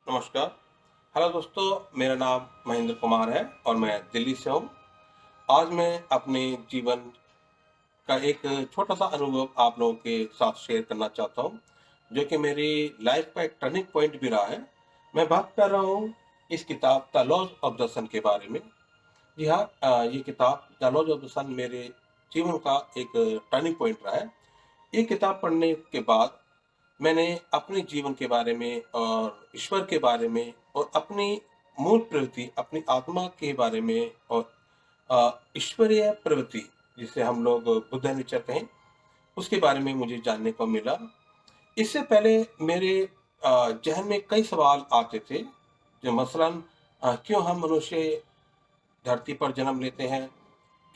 नमस्कार। हेलो दोस्तों, मेरा नाम महेंद्र कुमार है और मैं दिल्ली से हूँ। आज मैं अपने जीवन का एक छोटा-सा अनुभव आप लोगों के साथ शेयर करना चाहता हूँ, जो कि मेरी लाइफ़ का एक टर्निंग पॉइंट भी रहा है। मैं बात कर रहा हूँ इस किताब द लॉज़ ऑफ़ द सन के बारे में। जी हाँ, ये किताब द लॉज़ ऑफ़ द सन मेरे जीवन का एक टर्निंग पॉइंट रहा है। ये किताब पढ़ने के बाद मैंने अपने जीवन के बारे में और ईश्वर के बारे में और अपनी मूल प्रवृत्ति, अपनी आत्मा के बारे में और ईश्वरीय प्रवृत्ति, जिसे हम लोग बुद्ध नेचर कहें, उसके बारे में मुझे जानने को मिला। इससे पहले मेरे ज़हन में कई सवाल आते थे, जो मसलन क्यों हम मनुष्य धरती पर जन्म लेते हैं?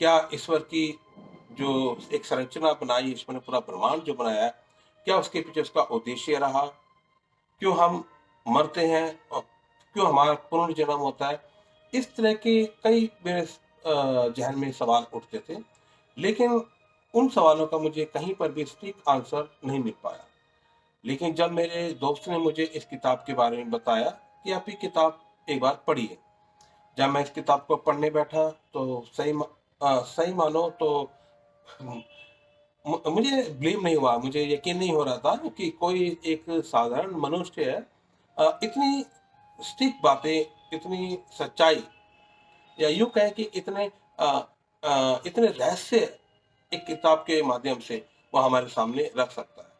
क्या ईश्वर की जो एक संरचना बनाई, ईश्वर ने पूरा ब्रह्मांड जो बनाया है, क्या उसके पीछे उसका उद्देश्य रहा? क्यों हम मरते हैं और क्यों हमारा पुनर्जन्म होता है? इस तरह के कई मेरे ज़हन में सवाल उठते थे, लेकिन उन सवालों का मुझे कहीं पर भी सटीक आंसर नहीं मिल पाया। लेकिन जब मेरे दोस्त ने मुझे इस किताब के बारे में बताया कि आप ये किताब एक बार पढ़िए। जब मैं इस किताब को पढ़ने बैठा तो सही मानो तो मुझे बिलीव नहीं हुआ, मुझे यकीन नहीं हो रहा था कि कोई एक साधारण मनुष्य है इतनी सटीक बातें, इतनी सच्चाई या यूँ कहें कि इतने रहस्य एक किताब के माध्यम से वो हमारे सामने रख सकता है।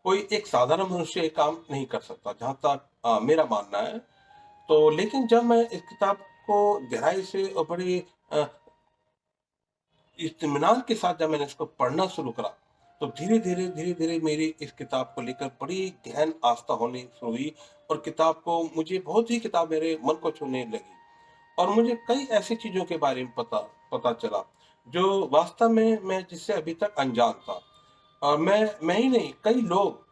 कोई एक साधारण मनुष्य ये काम नहीं कर सकता, जहाँ तक मेरा मानना है। तो लेकिन जब मैं इस किताब को गहराई से और बड़ी अ, इत्मीनान के साथ जब मैंने इसको पढ़ना शुरू करा, तो धीरे-धीरे मेरी इस किताब को लेकर बड़ी गहन आस्था होनी शुरू हुई और बहुत ही किताब मेरे मन को छूने लगी और मुझे कई ऐसी चीज़ों के बारे में पता पता चला, जो वास्तव में मैं जिससे अभी तक अनजान था। और मैं ही नहीं, कई लोग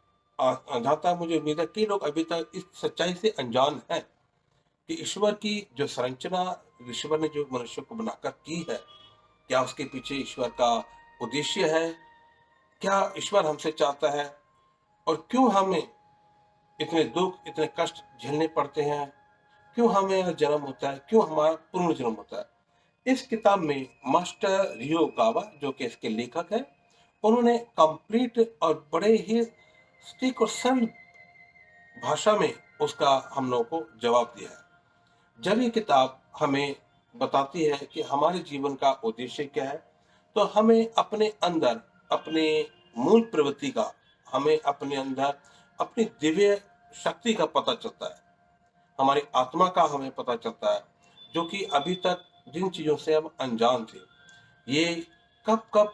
जहाँ तक मुझे उम्मीद है, कई लोग अभी तक इस सच्चाई से अनजान हैं कि ईश्वर की जो संरचना, ईश्वर ने जो मनुष्य को बनाकर की है, क्या उसके पीछे ईश्वर का उद्देश्य है? क्या ईश्वर हमसे चाहता है? और क्यों हमें इतने दुःख, इतने कष्ट झेलने पड़ते हैं? क्यों हमें यह जन्म होता है? क्यों हमारा पुनर्जन्म होता है? इस किताब में मास्टर रियो गावा, जो कि इसके लेखक हैं, उन्होंने कंप्लीट और बड़े ही सटीक और सरल भाषा में उसका हम लोगों को जवाब दिया है। जब ये किताब हमें बताती है कि हमारे जीवन का उद्देश्य क्या है, तो हमें अपने अंदर, अपने मूल प्रवृत्ति का, हमें अपने अंदर अपनी दिव्य शक्ति का पता चलता है। हमारी आत्मा का हमें पता चलता है, जो कि अभी तक जिन चीज़ों से हम अनजान थे। ये कब-कब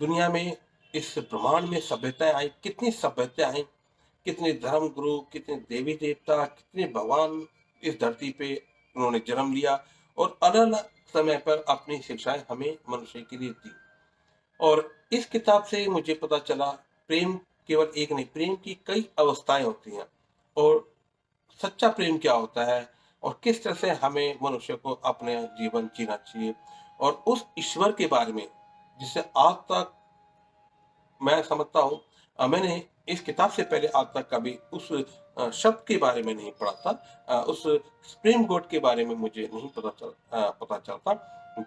दुनिया में, इस ब्रह्मांड में सभ्यताएँ आई, कितनी सभ्यताएँ आई, कितने धर्म गुरु, कितने देवी-देवता, कितने भगवान इस धरती पे उन्होंने जन्म लिया और अलग-अलग समय पर अपनी शिक्षाएँ हमें मनुष्य के लिए दी। और इस किताब से मुझे पता चला, प्रेम केवल एक नहीं, प्रेम की कई अवस्थाएँ होती हैं और सच्चा प्रेम क्या होता है और किस तरह से हमें मनुष्य को अपने जीवन जीना चाहिए और उस ईश्वर के बारे में, जिसे आज तक मैं समझता हूँ, मैंने इस किताब से पहले आज तक कभी उस शब्द के बारे में नहीं पढ़ा था। उस सुप्रीम कोर्ट के बारे में मुझे नहीं पता चलता,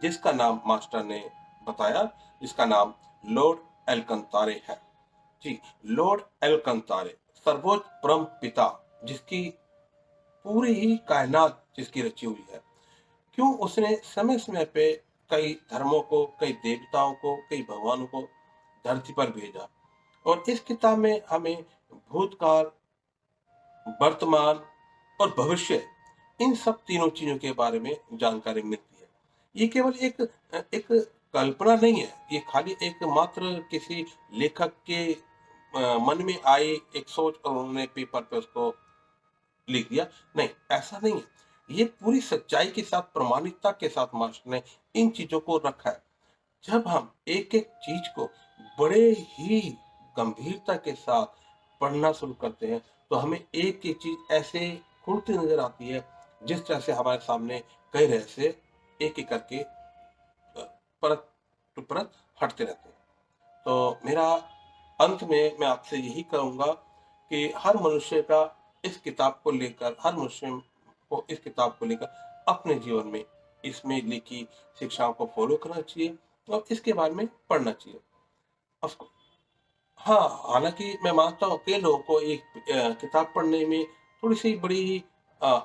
जिसका नाम मास्टर ने बताया, जिसका नाम लॉर्ड एल्कंतारे है। जी, लॉर्ड एल्कंतारे, सर्वोच्च परम पिता, जिसकी पूरी ही कायनात जिसकी रची हुई है। क्यों उसने समय-समय पे कई धर्मों को, कई देवताओं को, कई भगवानों को धरती पर भेजा और इस किताब में हमें भूतकाल, वर्तमान और भविष्य, इन सब तीनों चीज़ों के बारे में जानकारी मिलती है। ये केवल एक कल्पना नहीं है, ये खाली एक मात्र किसी लेखक के मन में आई एक सोच और उन्होंने पेपर पे उसको लिख दिया, नहीं, ऐसा नहीं है। ये पूरी सच्चाई के साथ, प्रामाणिकता के साथ मास्टर ने इन चीज़ों को रखा है। जब हम एक-एक चीज़ को बड़े ही गंभीरता के साथ पढ़ना शुरू करते हैं, तो हमें एक-एक चीज़ ऐसे खुलती नज़र आती है, जिस तरह से हमारे सामने कई रहस्य एक-एक करके परत टू परत हटते रहते हैं। तो मेरा अंत में मैं आपसे यही कहूँगा कि हर मनुष्य का इस किताब को लेकर, हर मुस्लिम को इस किताब को लेकर अपने जीवन में इसमें लिखी शिक्षाओं को फॉलो करना चाहिए और इसके बारे में पढ़ना चाहिए। ऑफ हाँ, हालाँकि मैं मानता हूँ कई लोगों को एक किताब पढ़ने में थोड़ी-सी बड़ी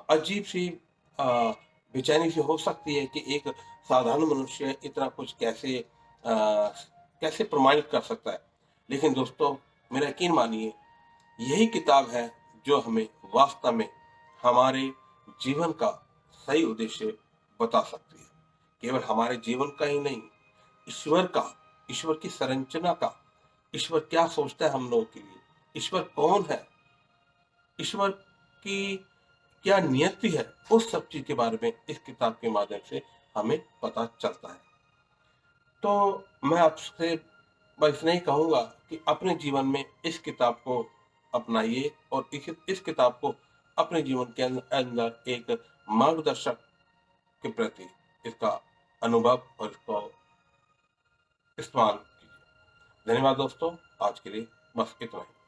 अजीब-सी अ, बेचैनी-सी हो सकती है कि एक साधारण मनुष्य इतना कुछ कैसे प्रमाणित कर सकता है। लेकिन दोस्तों, मेरा यकीन मानिए, यही किताब है जो हमें वास्तव में हमारे जीवन का सही उद्देश्य बता सकती है। केवल हमारे जीवन का ही नहीं, ईश्वर का, ईश्वर की संरचना का, ईश्वर क्या सोचता है हम लोगों के लिए, ईश्वर कौन है, ईश्वर की क्या नियति है, उस सब चीज के बारे में इस किताब के माध्यम से हमें पता चलता है। तो मैं आपसे बस इतना ही कहूँगा कि अपने जीवन में इस किताब को अपनाइए और इस किताब को अपने जीवन के अंदर एक मार्गदर्शक के प्रति इसका अनुभव और इसको इस्तेमाल कीजिए। धन्यवाद दोस्तों, आज के लिए बस इतना ही।